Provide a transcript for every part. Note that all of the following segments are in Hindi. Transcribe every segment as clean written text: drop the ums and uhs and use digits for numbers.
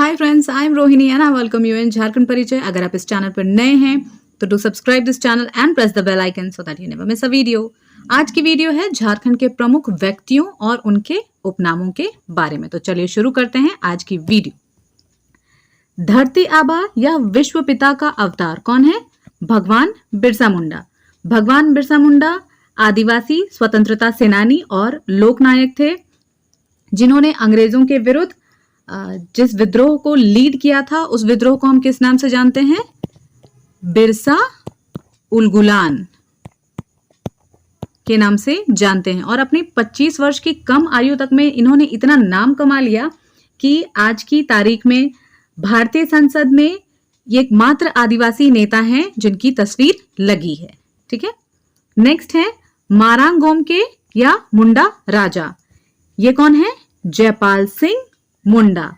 Hi friends, I am Rohini and I welcome you in Jharkhand Parichay. अगर आप इस चैनल पर नए हैं तो do subscribe this channel and press the bell icon so that you never miss a video. आज की वीडियो है झारखंड के प्रमुख व्यक्तियों और उनके उपनामों के बारे में। तो चलिए शुरू करते हैं आज की वीडियो। धरती आबा या विश्व पिता का अवतार कौन है? भगवान बिरसा मुंडा। भगवान बिरसा मुंडा आदिवासी स्वतंत्रता सेनानी और लोकनायक थे, जिन्होंने अंग्रेजों के विरुद्ध जिस विद्रोह को लीड किया था, उस विद्रोह को हम किस नाम से जानते हैं? बिरसा उलगुलान के नाम से जानते हैं। और अपनी 25 वर्ष की कम आयु तक में इन्होंने इतना नाम कमा लिया कि आज की तारीख में भारतीय संसद में ये एकमात्र आदिवासी नेता हैं जिनकी तस्वीर लगी है। ठीक है, नेक्स्ट है मारांग गोमके या मुंडा राजा। ये कौन है? जयपाल सिंह मुंडा,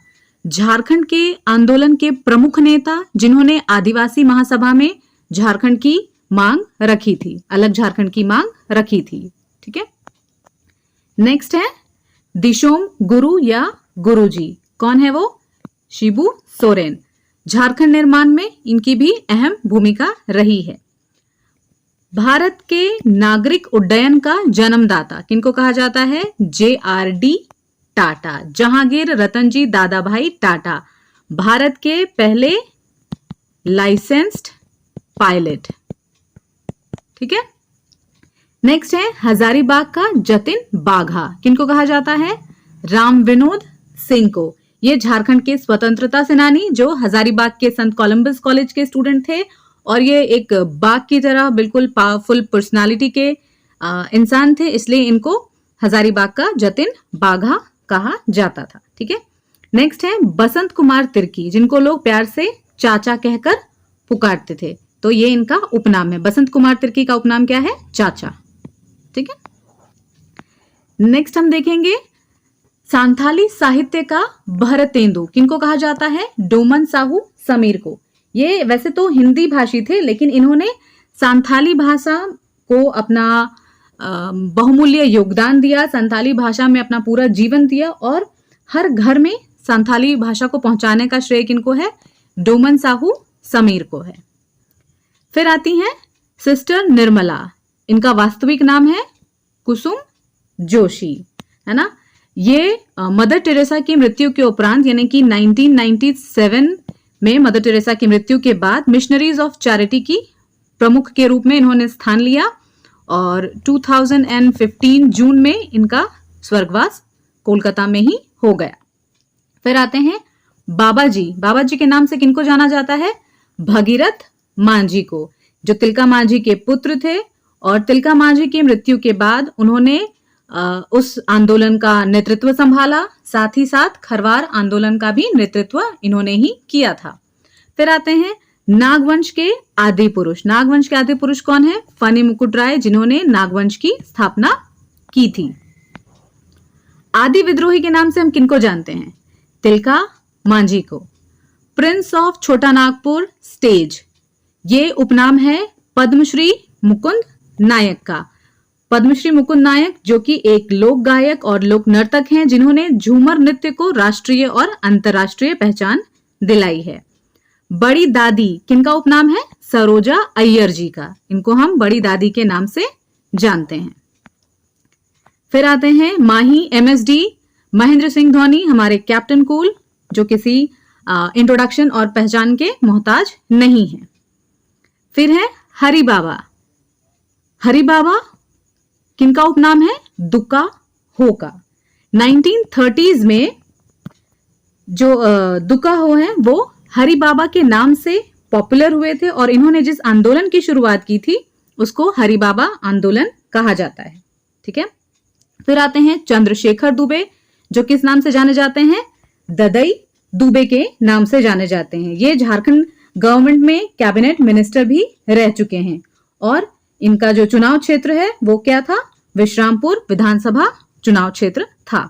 झारखंड के आंदोलन के प्रमुख नेता, जिन्होंने आदिवासी महासभा में झारखंड की मांग रखी थी, अलग झारखंड की मांग रखी थी। ठीक है, नेक्स्ट है दिशोम गुरु या गुरुजी। कौन है वो? शिबू सोरेन। झारखंड निर्माण में इनकी भी अहम भूमिका रही है। भारत के नागरिक उड्डयन का जन्मदाता किनको कहा जाता है? JRD टाटा, जहांगीर रतनजी दादाभाई टाटा, भारत के पहले लाइसेंस्ड पायलट। ठीक है, नेक्स्ट है हजारीबाग का जतिन बाघा। किनको कहा जाता है? राम विनोद सिंह को। ये झारखंड के स्वतंत्रता सेनानी जो हजारीबाग के संत कोलंबस कॉलेज के स्टूडेंट थे, और ये एक बाघ की तरह बिल्कुल पावरफुल पर्सनालिटी के इंसान थे, इसलिए इनको हजारीबाग का जतिन बाघा कहा जाता था। ठीक है, नेक्स्ट है बसंत कुमार तिर्की, जिनको लोग प्यार से चाचा कहकर पुकारते थे, तो ये इनका उपनाम है। बसंत कुमार तिर्की का उपनाम क्या है? चाचा। ठीक है, नेक्स्ट हम देखेंगे सांथाली साहित्य का भरतेंदु किनको कहा जाता है? डोमन साहू समीर को। ये वैसे तो हिंदी भाषी थे, लेकिन इन्होंने सांथाली भाषा को अपना बहुमूल्य योगदान दिया, संथाली भाषा में अपना पूरा जीवन दिया, और हर घर में संथाली भाषा को पहुंचाने का श्रेय किनको है? डोमन साहू समीर को है। फिर आती हैं सिस्टर निर्मला। इनका वास्तविक नाम है कुसुम जोशी, है ना। ये मदर टेरेसा की मृत्यु के उपरांत, यानी कि 1997 में मदर टेरेसा की मृत्यु के बाद मिशनरीज ऑफ चैरिटी की प्रमुख के रूप में इन्होंने स्थान लिया, और 2015 जून में इनका स्वर्गवास कोलकाता में ही हो गया। फिर आते हैं बाबा जी। बाबा जी के नाम से किनको जाना जाता है? भगीरथ मांझी को, जो तिलका मांझी के पुत्र थे, और तिलका मांझी की मृत्यु के बाद उन्होंने उस आंदोलन का नेतृत्व संभाला, साथ ही साथ खरवार आंदोलन का भी नेतृत्व इन्होंने ही किया था। फिर आते हैं नागवंश के आदि पुरुष। नागवंश के आदि पुरुष कौन है? फनी मुकुट राय, जिन्होंने नागवंश की स्थापना की थी। आदि विद्रोही के नाम से हम किनको जानते हैं? तिलका मांझी को। प्रिंस ऑफ छोटा नागपुर स्टेज, ये उपनाम है पद्मश्री मुकुंद नायक का। पद्मश्री मुकुंद नायक जो कि एक लोक गायक और लोक नर्तक हैं, जिन्होंने झूमर नृत्य को राष्ट्रीय और अंतर्राष्ट्रीय पहचान दिलाई है। बड़ी दादी किनका उपनाम है? सरोजा अय्यर जी का। इनको हम बड़ी दादी के नाम से जानते हैं। फिर आते हैं माही MSD महेंद्र सिंह धोनी, हमारे कैप्टन कूल, जो किसी इंट्रोडक्शन और पहचान के मोहताज नहीं है। फिर है हरि बाबा। हरि बाबा किनका उपनाम है? दुक्का हो का। 1930s में जो दुक्का हो है वो हरि बाबा के नाम से पॉपुलर हुए थे, और इन्होंने जिस आंदोलन की शुरुआत की थी उसको हरि बाबा आंदोलन कहा जाता है। ठीक है, फिर आते हैं चंद्रशेखर दुबे, जो किस नाम से जाने जाते हैं? ददई दुबे के नाम से जाने जाते हैं। ये झारखंड गवर्नमेंट में कैबिनेट मिनिस्टर भी रह चुके हैं, और इनका जो चुनाव क्षेत्र है वो क्या था? विश्रामपुर विधानसभा चुनाव क्षेत्र था।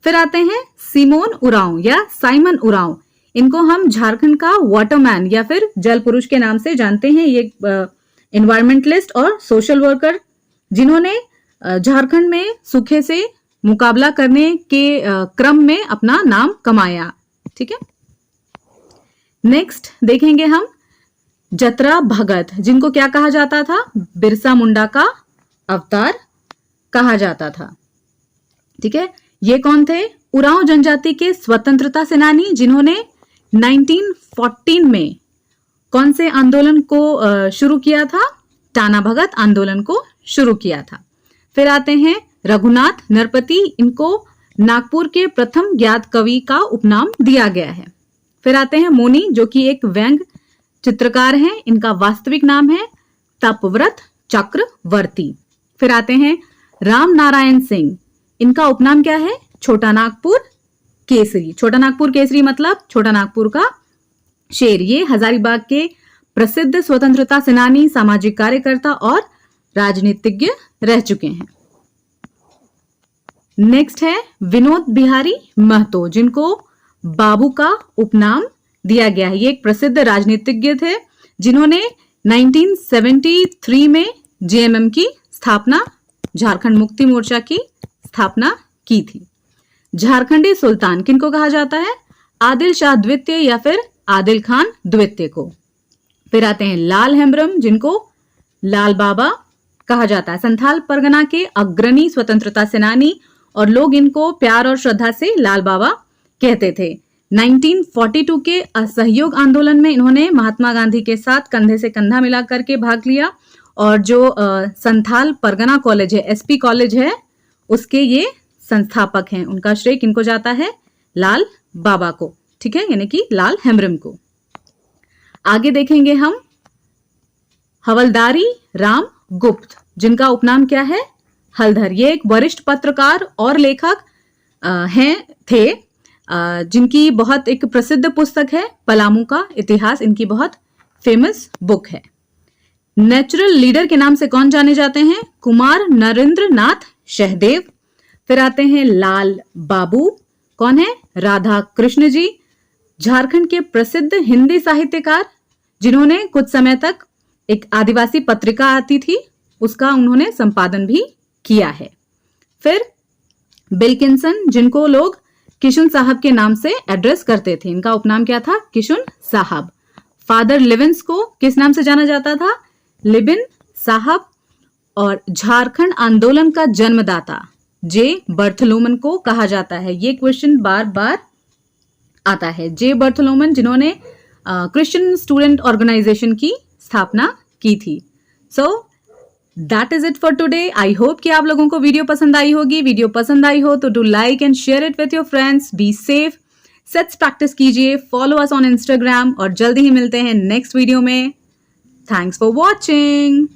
फिर आते हैं सिमोन उरांव या साइमन उरांव। इनको हम झारखंड का वाटरमैन या फिर जल पुरुष के नाम से जानते हैं। ये एनवायरमेंटलिस्ट और सोशल वर्कर, जिन्होंने झारखंड में सूखे से मुकाबला करने के क्रम में अपना नाम कमाया। ठीक है, नेक्स्ट देखेंगे हम जतरा भगत, जिनको क्या कहा जाता था? बिरसा मुंडा का अवतार कहा जाता था। ठीक है, ये कौन थे? उरांव जनजाति के स्वतंत्रता सेनानी, जिन्होंने 1914 में कौन से आंदोलन को शुरू किया था? टाना भगत आंदोलन को शुरू किया था। फिर आते हैं रघुनाथ नरपति, इनको नागपुर के प्रथम ज्ञात कवि का उपनाम दिया गया है। फिर आते हैं मोनी, जो कि एक व्यंग चित्रकार हैं, इनका वास्तविक नाम है तपव्रत चक्रवर्ती। फिर आते हैं राम नारायण सिंह, इनका उपनाम क्या है? छोटा नागपुर केसरी। छोटा नागपुर केसरी मतलब छोटा नागपुर का शेर। ये हजारीबाग के प्रसिद्ध स्वतंत्रता सेनानी, सामाजिक कार्यकर्ता और राजनीतिज्ञ रह चुके हैं। नेक्स्ट है विनोद बिहारी महतो, जिनको बाबू का उपनाम दिया गया है। ये एक प्रसिद्ध राजनीतिज्ञ थे, जिन्होंने 1973 में जेएमएम की स्थापना, झारखंड मुक्ति मोर्चा की स्थापना की थी। झारखंडी सुल्तान किनको कहा जाता है? आदिल शाह द्वितीय या फिर आदिल खान द्वितीय को। फिर आते हैं लाल हेम्ब्रम, जिनको लाल बाबा कहा जाता है। संथाल परगना के अग्रणी स्वतंत्रता सेनानी, और लोग इनको प्यार और श्रद्धा से लाल बाबा कहते थे। 1942 के असहयोग आंदोलन में इन्होंने महात्मा गांधी के साथ कंधे से कंधा मिला करके भाग लिया, और जो संथाल परगना कॉलेज है, एसपी कॉलेज है, उसके ये संस्थापक हैं। उनका श्रेय किनको जाता है? लाल बाबा को। ठीक है, यानी कि लाल हेम्ब्रम को। आगे देखेंगे हम हवलदारी राम गुप्त, जिनका उपनाम क्या है? हलधर। ये एक वरिष्ठ पत्रकार और लेखक थे, जिनकी बहुत एक प्रसिद्ध पुस्तक है पलामू का इतिहास, इनकी बहुत फेमस बुक है। नेचुरल लीडर के नाम से कौन जाने जाते हैं? कुमार नरेंद्र नाथ सहदेव। फिर आते हैं लाल बाबू, कौन है? राधा कृष्ण जी, झारखंड के प्रसिद्ध हिंदी साहित्यकार, जिन्होंने कुछ समय तक एक आदिवासी पत्रिका आती थी, उसका उन्होंने संपादन भी किया है। फिर बिल्किंसन, जिनको लोग किशुन साहब के नाम से एड्रेस करते थे, इनका उपनाम क्या था? किशुन साहब। फादर लिविंस को किस नाम से जाना जाता था? लिबिन साहब। और झारखंड आंदोलन का जन्मदाता जे बर्थलोमन को कहा जाता है। ये क्वेश्चन बार बार आता है। जे बर्थलोमन, जिन्होंने क्रिश्चियन स्टूडेंट ऑर्गेनाइजेशन की स्थापना की थी। So that is it for today. I hope कि आप लोगों को वीडियो पसंद आई होगी। वीडियो पसंद आई हो तो do like and share it with your friends. Be safe, sets practice कीजिए, फॉलो अस ऑन इंस्टाग्राम, और जल्दी ही मिलते हैं नेक्स्ट वीडियो में। Thanks for watching.